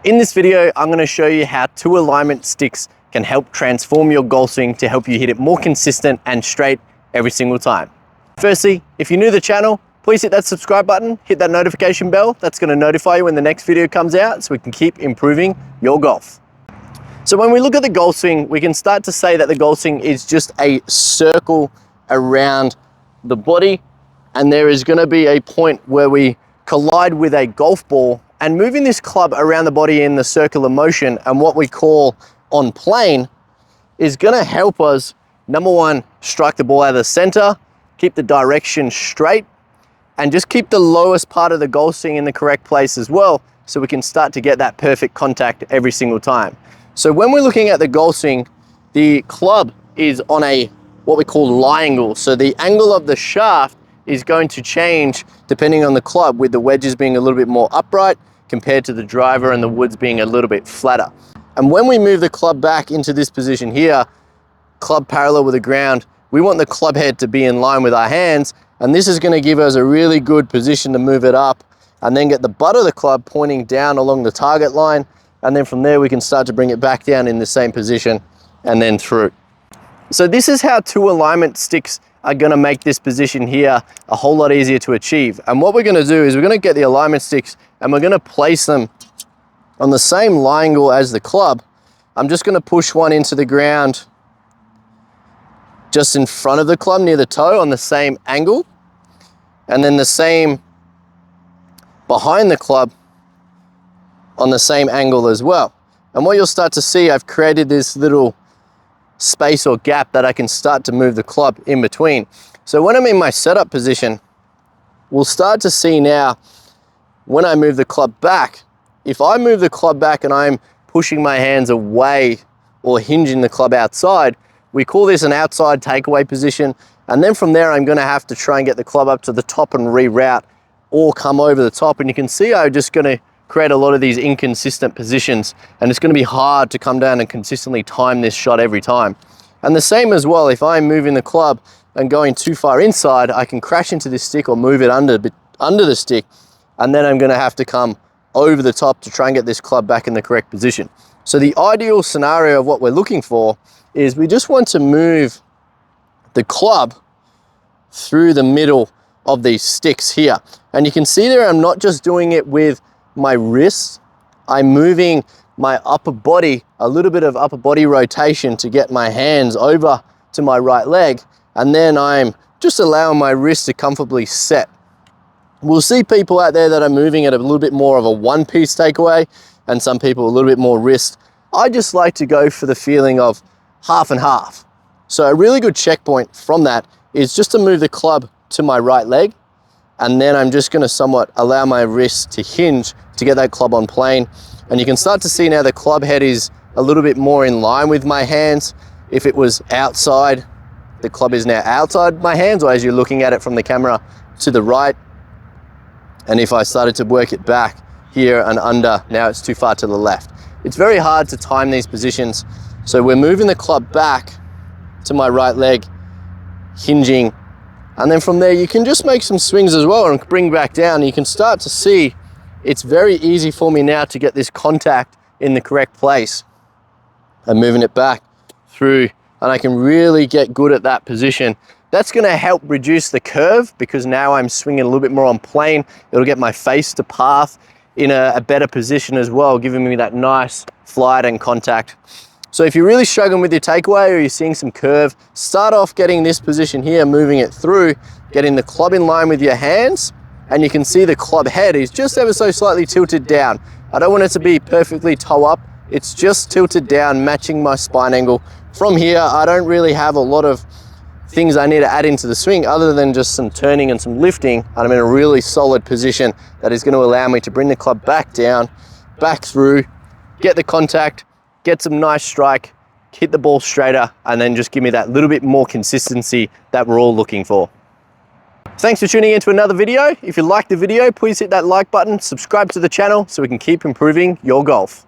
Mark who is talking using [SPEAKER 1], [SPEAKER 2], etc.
[SPEAKER 1] In this video, I'm going to show you how 2 alignment sticks can help transform your golf swing to help you hit it more consistent and straight every single time. Firstly, if you're new to the channel, please hit that subscribe button, hit that notification bell. That's going to notify you when the next video comes out so we can keep improving your golf. So when we look at the golf swing, we can start to say that the golf swing is just a circle around the body, and there is going to be a point where we collide with a golf ball, and moving this club around the body in the circular motion and what we call on plane is going to help us, number one, strike the ball out of the center, keep the direction straight, and just keep the lowest part of the golf swing in the correct place as well, so we can start to get that perfect contact every single time. So when we're looking at the golf swing, the club is on a what we call lie angle. So the angle of the shaft is going to change depending on the club, with the wedges being a little bit more upright compared to the driver and the woods being a little bit flatter. And when we move the club back into this position here, club parallel with the ground, we want the club head to be in line with our hands, and this is going to give us a really good position to move it up and then get the butt of the club pointing down along the target line, and then from there we can start to bring it back down in the same position and then through. So this is how 2 alignment sticks are going to make this position here a whole lot easier to achieve. And what we're going to do is we're going to get the alignment sticks and we're going to place them on the same lie angle as the club. I'm just going to push one into the ground just in front of the club near the toe on the same angle, and then the same behind the club on the same angle as well. And what you'll start to see, I've created this little space or gap that I can start to move the club in between. So when I'm in my setup position, we'll start to see now when I move the club back, if I move the club back and I'm pushing my hands away or hinging the club outside, we call this an outside takeaway position. And then from there, I'm going to have to try and get the club up to the top and reroute or come over the top. And you can see I'm just going to create a lot of these inconsistent positions, and it's going to be hard to come down and consistently time this shot every time. And the same as well, if I'm moving the club and going too far inside, I can crash into this stick or move it under the stick, and then I'm going to have to come over the top to try and get this club back in the correct position. So the ideal scenario of what we're looking for is we just want to move the club through the middle of these sticks here. And you can see there, I'm not just doing it with my wrists, I'm moving my upper body, a little bit of upper body rotation to get my hands over to my right leg, and then I'm just allowing my wrist to comfortably set. We'll see people out there that are moving at a little bit more of a one-piece takeaway, and some people a little bit more wrist. I just like to go for the feeling of half and half. So a really good checkpoint from that is just to move the club to my right leg, and then I'm just going to somewhat allow my wrist to hinge to get that club on plane. And you can start to see now the club head is a little bit more in line with my hands. If it was outside, the club is now outside my hands, or as you're looking at it from the camera, to the right. And if I started to work it back here and under, now it's too far to the left. It's very hard to time these positions. So we're moving the club back to my right leg, hinging, and then from there you can just make some swings as well and bring back down. You can start to see it's very easy for me now to get this contact in the correct place. I'm moving it back through, and I can really get good at that position. That's going to help reduce the curve, because now I'm swinging a little bit more on plane. It'll get my face to path in a better position as well, giving me that nice flight and contact. So if you're really struggling with your takeaway or you're seeing some curve, start off getting this position here, moving it through, getting the club in line with your hands, and you can see the club head is just ever so slightly tilted down. I don't want it to be perfectly toe up, it's just tilted down, matching my spine angle. From here, I don't really have a lot of things I need to add into the swing other than just some turning and some lifting, and I'm in a really solid position that is going to allow me to bring the club back down, back through, get the contact, get some nice strike, hit the ball straighter, and then just give me that little bit more consistency that we're all looking for. Thanks for tuning in to another video. If you liked the video, please hit that like button, subscribe to the channel so we can keep improving your golf.